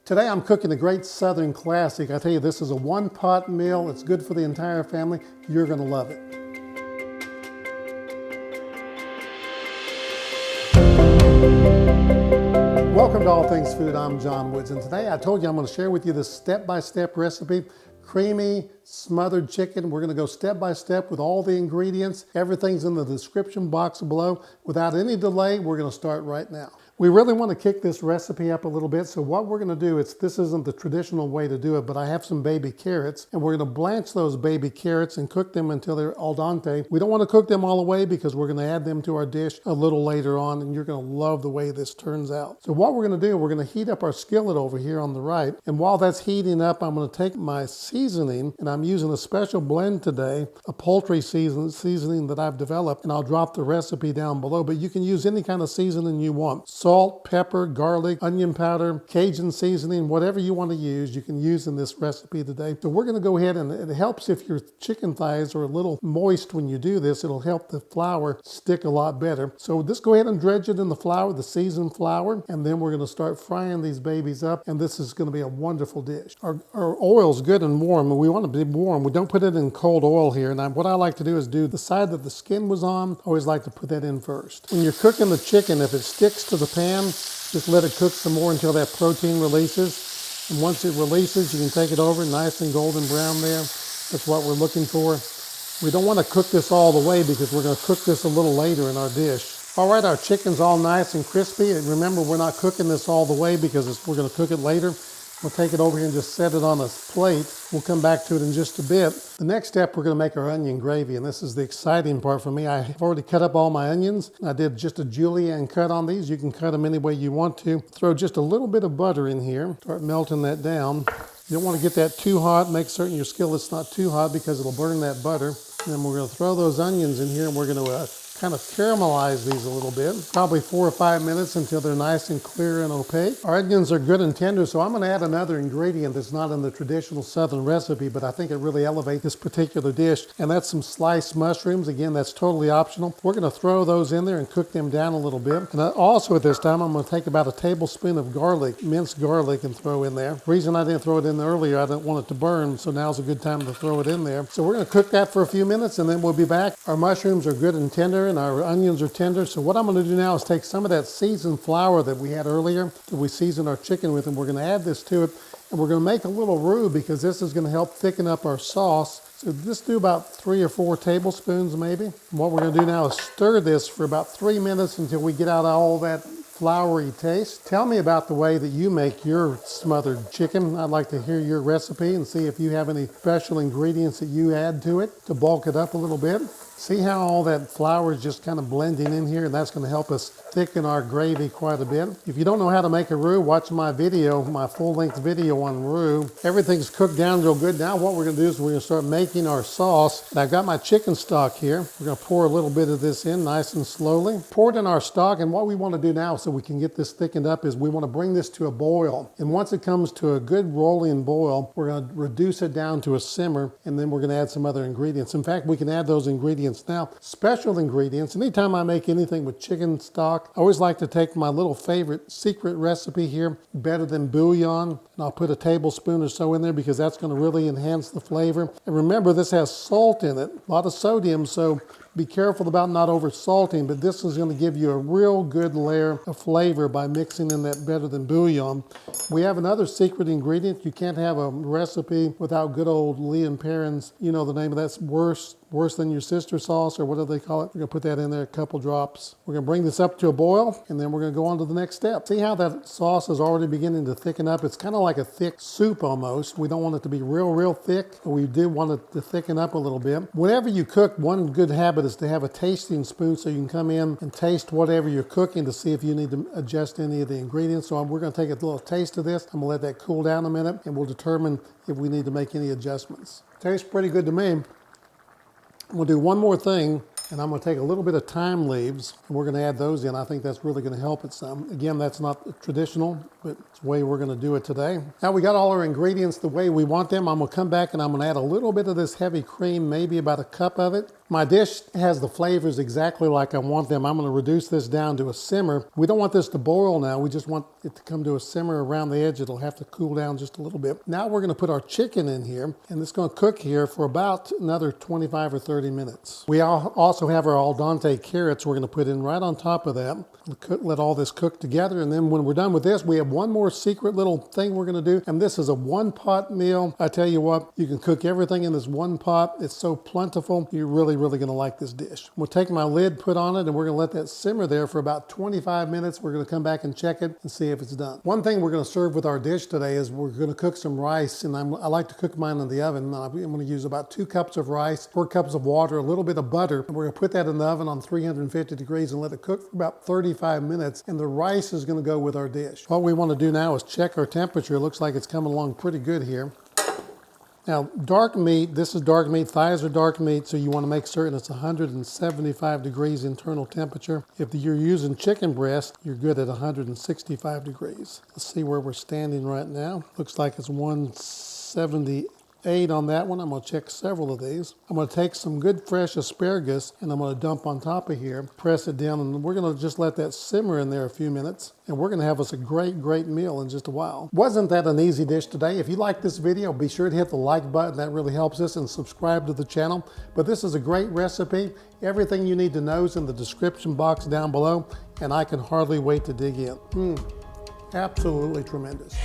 Today I'm cooking a great Southern classic. I tell you, this is a one-pot meal. It's good for the entire family. You're gonna love it. Welcome to All Things Food. I'm John Woods, and today I told you I'm gonna share with you this step-by-step recipe, creamy smothered chicken. We're gonna go step by step with all the ingredients. Everything's in the description box below. Without any delay, we're gonna start right now. We really want to kick this recipe up a little bit, so what we're going to do is, this isn't the traditional way to do it, but I have some baby carrots, and we're going to blanch those baby carrots and cook them until they're al dente. We don't want to cook them all the way because we're going to add them to our dish a little later on, and you're going to love the way this turns out. So what we're going to do, we're going to heat up our skillet over here on the right, and while that's heating up, I'm going to take my seasoning, and I'm using a special blend today, a poultry seasoning that I've developed, and I'll drop the recipe down below, but you can use any kind of seasoning you want. Salt, pepper, garlic, onion powder, Cajun seasoning, whatever you want to use, you can use in this recipe today. So we're going to go ahead, and it helps if your chicken thighs are a little moist when you do this. It'll help the flour stick a lot better. So just go ahead and dredge it in the flour, the seasoned flour, and then we're going to start frying these babies up, and this is going to be a wonderful dish. Our oil's good and warm, and we want it to be warm. We don't put it in cold oil here, and what I like to do is do the side that the skin was on. I always like to put that in first. When you're cooking the chicken, if it sticks to the pan, just let it cook some more until that protein releases. And once it releases, you can take it over, nice and golden brown there. That's what we're looking for. We don't want to cook this all the way because we're going to cook this a little later in our dish. All right, our chicken's all nice and crispy. And remember, we're not cooking this all the way because we're going to cook it later. We'll take it over here and just set it on a plate. We'll come back to it in just a bit. The next step, we're going to make our onion gravy, and this is the exciting part for me. I've already cut up all my onions. I did just a julienne cut on these. You can cut them any way you want to. Throw just a little bit of butter in here. Start melting that down. You don't want to get that too hot. Make certain your skillet's not too hot because it'll burn that butter. And then we're going to throw those onions in here, and we're going to kind of caramelize these a little bit, probably 4 or 5 minutes until they're nice and clear and opaque. Our onions are good and tender, so I'm going to add another ingredient that's not in the traditional Southern recipe, but I think it really elevates this particular dish, and that's some sliced mushrooms. Again, that's totally optional. We're going to throw those in there and cook them down a little bit. And also at this time, I'm going to take about a tablespoon of garlic, minced garlic, and throw in there. The reason I didn't throw it in earlier, I didn't want it to burn, so now's a good time to throw it in there. So we're going to cook that for a few minutes, and then we'll be back. Our mushrooms are good and tender, and our onions are tender. So what I'm going to do now is take some of that seasoned flour that we had earlier, that we seasoned our chicken with, and we're going to add this to it. And we're going to make a little roux because this is going to help thicken up our sauce. So just do about 3 or 4 tablespoons maybe. And what we're going to do now is stir this for about 3 minutes until we get out all that floury taste. Tell me about the way that you make your smothered chicken. I'd like to hear your recipe and see if you have any special ingredients that you add to it to bulk it up a little bit. See how all that flour is just kind of blending in here, and that's going to help us thicken our gravy quite a bit. If you don't know how to make a roux, watch my video, my full-length video on roux. Everything's cooked down real good. Now what we're going to do is we're going to start making our sauce. And I've got my chicken stock here. We're going to pour a little bit of this in nice and slowly. Pour it in our stock, and what we want to do now so we can get this thickened up is we want to bring this to a boil. And once it comes to a good rolling boil, we're going to reduce it down to a simmer, and then we're going to add some other ingredients. In fact, we can add those ingredients now. Special ingredients. Anytime I make anything with chicken stock, I always like to take my little favorite secret recipe here, better than bouillon, and I'll put a tablespoon or so in there because that's going to really enhance the flavor. And remember, this has salt in it, a lot of sodium, so be careful about not over salting, but this is going to give you a real good layer of flavor by mixing in that better than bouillon. We have another secret ingredient. You can't have a recipe without good old Lee & Perrins, you know the name of that's worse than your sister sauce, or what do they call it? We're going to put that in there, a couple drops. We're going to bring this up to a boil, and then we're going to go on to the next step. See how that sauce is already beginning to thicken up? It's kind of like a thick soup almost. We don't want it to be real thick, but we do want it to thicken up a little bit. Whenever you cook, one good habit is to have a tasting spoon so you can come in and taste whatever you're cooking to see if you need to adjust any of the ingredients. So we're going to take a little taste of this. I'm going to let that cool down a minute, and we'll determine if we need to make any adjustments. Tastes pretty good to me. We'll do one more thing. And I'm gonna take a little bit of thyme leaves and we're gonna add those in. I think that's really gonna help it some. Again, that's not traditional, but it's the way we're gonna do it today. Now we got all our ingredients the way we want them. I'm gonna come back and I'm gonna add a little bit of this heavy cream, maybe about a cup of it. My dish has the flavors exactly like I want them. I'm gonna reduce this down to a simmer. We don't want this to boil now. We just want it to come to a simmer around the edge. It'll have to cool down just a little bit. Now we're gonna put our chicken in here and it's gonna cook here for about another 25 or 30 minutes. We also have our al dente carrots we're gonna put in right on top of that. Let all this cook together, and then when we're done with this, we have one more secret little thing we're gonna do, and this is a one-pot meal. I tell you what, you can cook everything in this one pot. It's so plentiful. You're really gonna like this dish. We'll take my lid, put on it, and we're gonna let that simmer there for about 25 minutes. We're gonna come back and check it and see if it's done. One thing we're gonna serve with our dish today is we're gonna cook some rice, and I like to cook mine in the oven. I'm gonna use about 2 cups of rice, 4 cups of water, a little bit of butter, and we're gonna put that in the oven on 350 degrees and let it cook for about 35 minutes, and the rice is going to go with our dish. What we want to do now is check our temperature. It looks like it's coming along pretty good here. Now, dark meat, this is dark meat, thighs are dark meat, so you want to make certain it's 175 degrees internal temperature. If you're using chicken breast, you're good at 165 degrees. Let's see where we're standing right now. Looks like it's 178 on that one. I'm going to check several of these. I'm going to take some good fresh asparagus and I'm going to dump on top of here, press it down, and we're going to just let that simmer in there a few minutes. And we're going to have us a great meal in just a while. Wasn't that an easy dish today? If you like this video, be sure to hit the like button. That really helps us, and subscribe to the channel. But this is a great recipe. Everything you need to know is in the description box down below, and I can hardly wait to dig in. Absolutely tremendous.